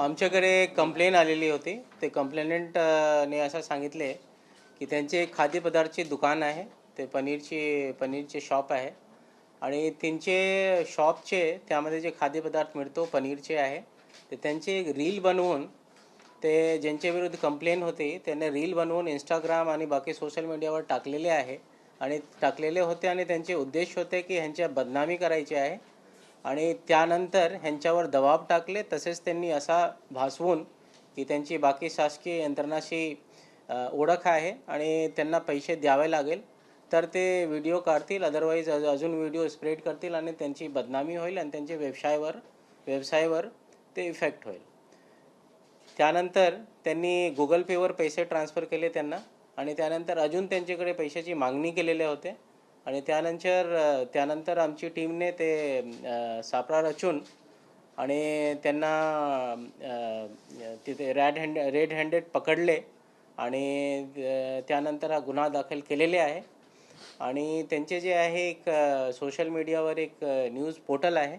आमच्याकडे कंप्लेन आलेली होती. ते कंप्लेनंटने असं सांगितले की त्यांचे खाद्यपदार्थाचे दुकान आहे, ते पनीरचे शॉप आहे आणि त्यांचे शॉपचे त्यामध्ये जे खाद्यपदार्थ मिळतो पनीरचे आहे, ते त्यांचे एक रील बनवून ते ज्यांच्याविरुद्ध कंप्लेन होती त्यांनी रील बनवून इंस्टाग्राम आणि बाकी सोशल मीडियावर टाकलेले आहे आणि टाकलेले होते आणि त्यांचे उद्देश होते की ह्यांच्या बदनामी करायची आहे आणि त्यानंतर ह्यांच्यावर दबाव टाकले. तसेच त्यांनी असा भासवून की त्यांची बाकी शासकीय यंत्रणाशी ओळख आहे आणि त्यांना पैसे द्यावे लागेल तर ते व्हिडिओ काढतील, अदरवाईज अजून व्हिडिओ स्प्रेड करतील आणि त्यांची बदनामी होईल आणि त्यांचे व्यवसायावर ते इफेक्ट होईल. त्यानंतर त्यांनी गुगल पेवर पैसे ट्रान्सफर केले त्यांना आणि त्यानंतर अजून त्यांच्याकडे पैशाची मागणी केलेले होते आणि त्यानंतर आमची टीमने ते सापळा रचून आणि त्यांना तिथे रेड हँडेड पकडले आणि त्यानंतर हा गुन्हा दाखल केलेले आहे. आणि त्यांचे जे आहे एक सोशल मीडियावर एक न्यूज पोर्टल आहे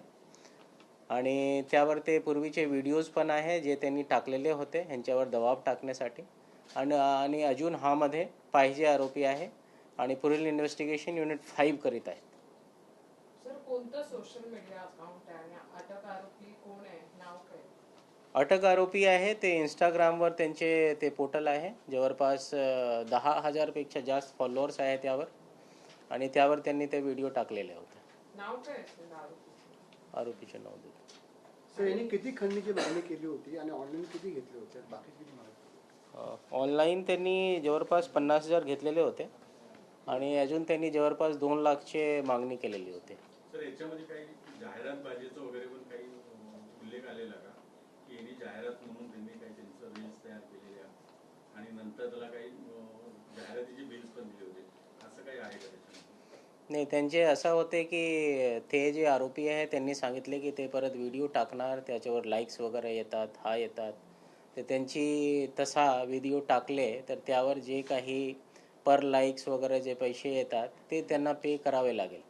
आणि त्यावर ते पूर्वीचे व्हिडिओज पण आहे जे त्यांनी टाकलेले होते ह्यांच्यावर दबाव टाकण्यासाठी आणि अजून मध्ये पाहिजे आरोपी आहे आणि पुढील इन्व्हेस्टिगेशन युनिट 5 करीत आहेत. सर, कोणतं सोशल मीडिया अकाउंट आहे आणि अटक आरोपी कोण आहे, नाव काय? अटक आरोपी आहे ते इंस्टाग्रामवर त्यांचे ते पोर्टल आहे, जवळपास 10,000 पेक्षा जास्त फॉलोअर्स आहे त्यावर आणि त्यावर त्यांनी ते व्हिडिओ टाकलेले होते. नाव काय आरोपीचे नाव देतो. सर, यांनी किती खंडणीची मागणी केली होती आणि ऑनलाईन किती घेतले होते, बाकी किती मागणी? ऑनलाईन त्यांनी जवळपास 50,000 घेतलेले होते आणि अजून त्यांनी जवळपास 2 लाखचे मागणी केलेली होती. सर, याच्यामध्ये काही जाहिरात बाजीचं वगैरे पण काही उल्लेख आलेला का की यांनी जाहिरात म्हणून त्यांनी काही त्यांचं रील्स तयार केलेल्या आणि नंतर त्याला काही जाहिरातीचे बिल्स पण दिले होते, असं काही आहे का त्याच्यामध्ये? नाही, त्यांचे असं होते की ते जे आरोपी आहे त्यांनी सांगितले की ते परत व्हिडिओ टाकणार, त्याच्यावर लाईक्स वगैरे येतात, येतात. तर त्यांची तसा व्हिडिओ टाकले तर त्यावर जे काही पर लाईक्स वगैरे जे पैसे येतात ते त्यांना पे करावे लागेल,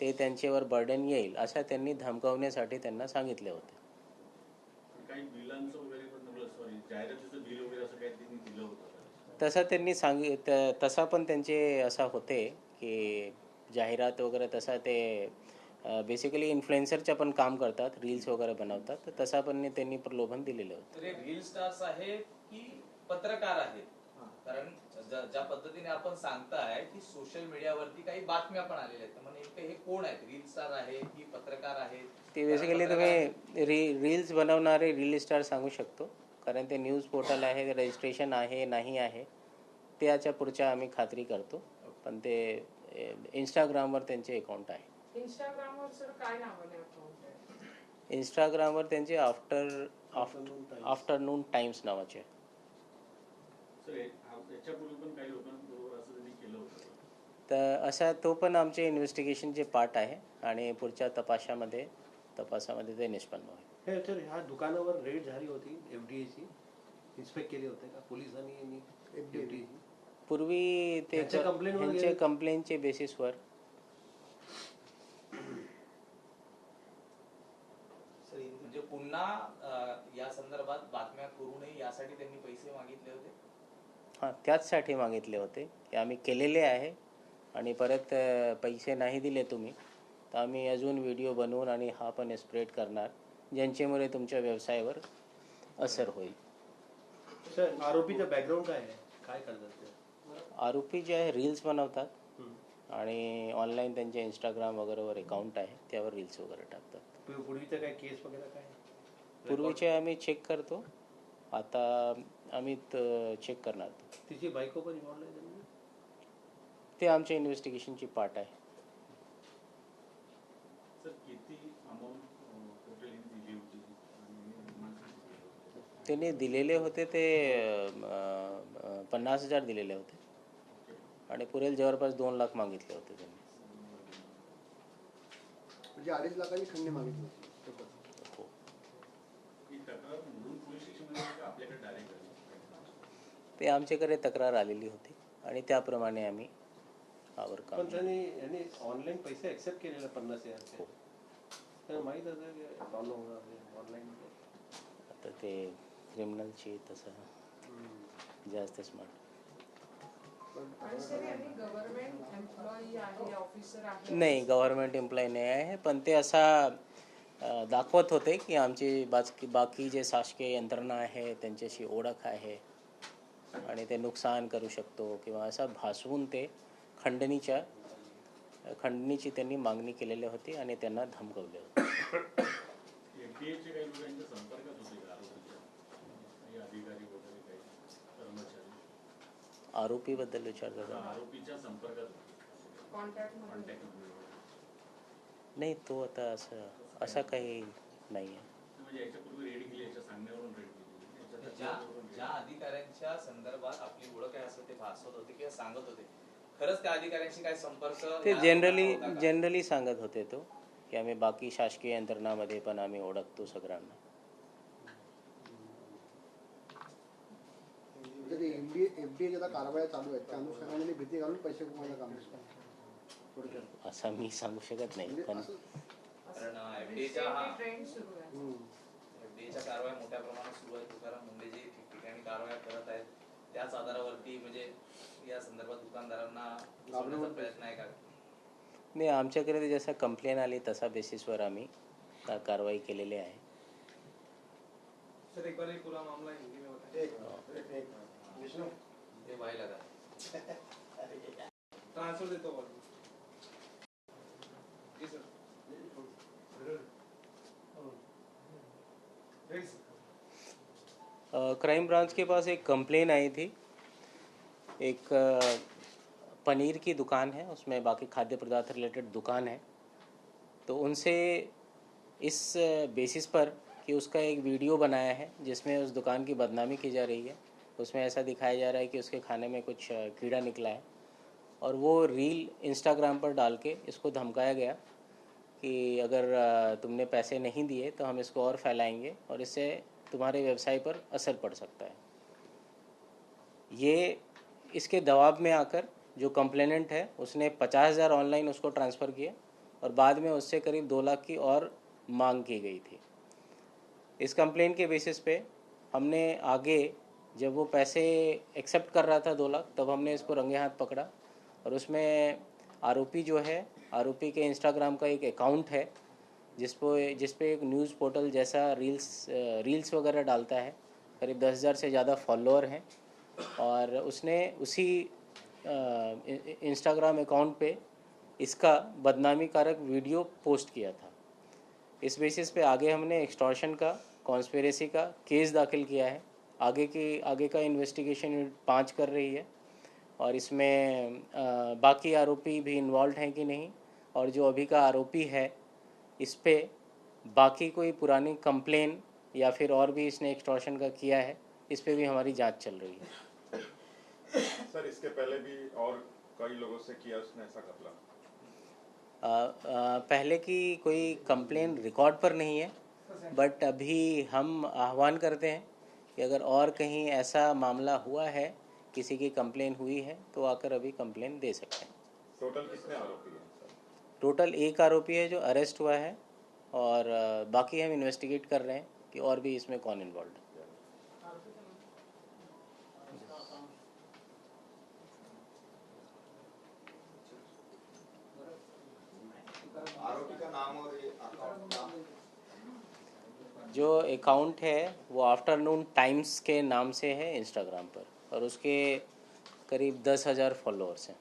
ते त्यांच्यावर बर्डन येईल असं त्यांनी धमकावण्यासाठी त्यांना सांगितले होते. काही बिलांचं वगैरे पण, सॉरी, जाहिरातीचं बिल वगैरे असं काही त्यांनी दिलं होतं? तसं त्यांनी तसा पण त्यांचे असं होते की जाहिरात वगैरे तसा ते बेसिकली इन्फ्लुएन्सरचं पण काम करतात, रील्स वगैरे बनवतात, तर तसा पण त्यांनी प्रलोभन दिलेलं होतं. तर हे रील स्टार्स आहेत की पत्रकार आहेत? कारण ज्या पद्धतीने आपण सांगताय की सोशल मीडियावरती काही बातम्या पण आलेल्या आहेत, म्हणजे हे कोण आहेत? रील स्टार आहेत की पत्रकार आहेत? ते बेसिकली तुम्ही रील्स बनवणारे रील स्टार सांगू शकतो, कारण ते न्यूज पोर्टल आहे, ते रजिस्ट्रेशन आहे नाही आहे त्याच्या पुढच्या आम्ही खात्री करतो, पण ते इंस्टाग्रामवर त्यांचे अकाउंट आहे. इंस्टाग्रामवर सर काय नावाने अकाउंट आहे? इंस्टाग्रामवर त्यांचे आफ्टरनून टाइम्स नावाचे. सर, याच्यापूर्वी पण काही लोकांबरोबर असं त्यांनी केलं होतं? तर असा तो पण आमचे इन्व्हेस्टिगेशनचे पार्ट आहे आणि पुढच्या तपासामध्ये ते निष्पन्न होईल. हे सर, ह्या दुकानावर रेड झाली होती, FDAची इन्स्पेक्ट केले होते का पोलिसांनी? FDA पूर्वी ते त्यांचे कंप्लेनचे बेसिसवर. म्हणजे पुन्हा या संदर्भात बातम्या करू नये यासाठी त्यांनी पैसे मागितले होते? त्याचसाठी मागितले होते की आम्ही केलेले आहे आणि परत पैसे नाही दिले तुम्ही तर आम्ही अजून व्हिडिओ बनवून आणि हा पण स्प्रेड करणार ज्यांच्यामुळे तुमच्या व्यवसायावर असर होईल. सर, आरोपीचं बॅकग्राऊंड काय आहे, काय करतात ते? आरोपी जे आहे रील्स बनवतात आणि ऑनलाईन त्यांचे इंस्टाग्राम वगैरेवर अकाउंट आहे, त्यावर रील्स वगैरे टाकतात. पूर्वीचं काय केस वगैरे काय? पूर्वीचे आम्ही चेक करतो, आता आम्ही चेक करणार. तिची बायको पण इन्व्हॉल्व आहे? ते आमच्या इन्व्हेस्टिगेशनची पार्ट आहे. सर, किती अमाऊंट टोटल दिली होती? त्यांनी दिलेले होते ते 50,000 दिलेले होते आणि पुरेल जवळपास 2 लाख मागितले होते त्यांनी. म्हणजे 2.5 लाखांची खंडणी मागितली होती. हो. ते आमच्याकडे तक्रार आलेली होती आणि त्याप्रमाणे आम्ही आवर काम. पण त्यांनी ऑनलाईन पैसे ऍक्सेप्ट केलेले 50,000. माहित होतं की ऑनलाईन ते क्रिमिनलची तसं जास्त स्मार्ट. आणि सर यांनी गव्हर्नमेंट एम्प्लॉई आहे, ऑफिसर आहे. नाही, गव्हर्नमेंट एम्प्लॉई नाही आहे, पण ते असा दाखवत होते की आमची बाकी जे शासकीय यंत्रणा आहे त्यांच्याशी ओळख आहे आणि ते नुकसान करू शकतो किंवा असं भासवून ते खंडणीची त्यांनी मागणी केलेली होती आणि त्यांना धमकवले होते. एफडीएचे काही लोकांच्या संपर्कात होते का आरोपीच्या? काही अधिकारी वगैरे काही कर्मचारी आरोपीबद्दल विचारतो आरोपीच्या संपर्कात होते कॉन्टॅक्ट मध्ये. कॉन्टॅक्ट नाही, तो आता असं काही नाही आहे. म्हणजे याच्यापूर्वी रेड केली, याच्या सांगण्यावरून रेड केली. ज्या अधिकाऱ्यांच्या संदर्भात आपली ओळख आहे असं ते भासवत होते किंवा सांगत होते, खरंच त्या अधिकाऱ्यांशी काय संपर्क? ते जनरली सांगत होते तो की आम्ही बाकी शासकीय यंत्रणामध्ये पण आम्ही ओळखतो सगळ्यांना. एफडीए ज्या कारवाया चालू आहेत त्या अनुषंगाने भीती घालून पैसे कमवायला काम थोडक्यात असं मी सांगू शकत नाही, पण कारण एफडीएच्या ट्रेंड सुरू आहे. एफडीएच्या कारवाया मोठ्या प्रमाणात सुरू आहेत. तुकाराम मुंडे जे ठिकठिकाणी कारवाया करत आहेत त्याच आधारावरती म्हणजे या संदर्भात दुकानदारांना घुसवण्याचा प्रयत्न आहे का? नाही, आमच्याकडे जसं कंप्लेन आली तसा बेसिसवर आम्ही कारवाई केलेली आहे. सर एक बार ये पूरा मामला हिंदी में बताइए. ते भाई लगा ट्रांसफर देता हूँ. जी सर. क्राइम ब्रांच के पास एक कंप्लेन आई थी. एक पनीर की दुकान है, उसमें बाकी खाद्य पदार्थ रिलेटेड दुकान है, तो उनसे इस बेसिस पर कि उसका एक वीडियो बनाया है जिसमें उस दुकान की बदनामी की जा रही है. उसमें ऐसा दिखाया जा रहा है कि उसके खाने में कुछ कीड़ा निकला है और वो रील इंस्टाग्राम पर डाल के इसको धमकाया गया कि अगर तुमने पैसे नहीं दिए तो हम इसको और फैलाएंगे और इससे तुम्हारे व्यवसाय पर असर पड़ सकता है. ये इसके दबाव में आकर जो कंप्लेनेंट है उसने 50,000 ऑनलाइन उसको ट्रांसफ़र किया और बाद में उससे करीब 2 लाख की और मांग की गई थी. इस कंप्लेन के बेसिस पे हमने आगे जब वो पैसे एक्सेप्ट कर रहा था 2 लाख, तब हमने इसको रंगे हाथ पकड़ा और उसमें आरोपी जो है, आरोपी के इंस्टाग्राम का एक अकाउंट है जिस पे एक न्यूज़ पोर्टल जैसा रील्स वगैरह डालता है. करीब 10,000 से ज़्यादा फॉलोअर हैं और उसने उसी इंस्टाग्राम अकाउंट पे इसका बदनामी कारक वीडियो पोस्ट किया था. इस बेसिस पे आगे हमने एक्सटॉर्शन का, कॉन्स्पिरेसी का केस दाखिल किया है. आगे का इन्वेस्टिगेशन यूनिट 5 कर रही है और इसमें बाकी आरोपी भी इन्वॉल्व हैं कि नहीं, और जो अभी का आरोपी है इस पे बाकी कोई पुरानी कंप्लेन या फिर और भी इसने एक्सटॉर्शन का किया है, इस पे भी हमारी जांच चल रही है. सर इसके पहले भी और कई लोगों से किया उसने ऐसा घपला? पहले की कोई कंप्लेन रिकॉर्ड पर नहीं है, बट अभी हम आह्वान करते हैं कि अगर और कहीं ऐसा मामला हुआ है, किसी की कंप्लेन हुई है, तो आकर अभी कंप्लेन दे सकते हैं. टोटल कितने आरोपी हैं सर? टोटल 1 आरोपी है जो अरेस्ट हुआ है और बाकी हम इन्वेस्टिगेट कर रहे हैं कि और भी इसमें कौन इन्वॉल्व है. आरोपी का नाम और अकाउंट नाम? जो अकाउंट है वो आफ्टरनून टाइम्स के नाम से है इंस्टाग्राम पर और उसके करीब 10,000 फॉलोअर्स हैं.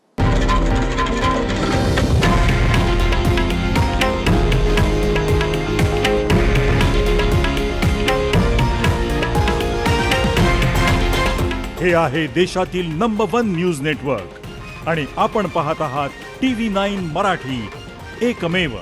हे आहे देशातील नंबर 1 न्यूज नेटवर्क आणि आपण पाहत आहात TV9 मराठी, एकमेव.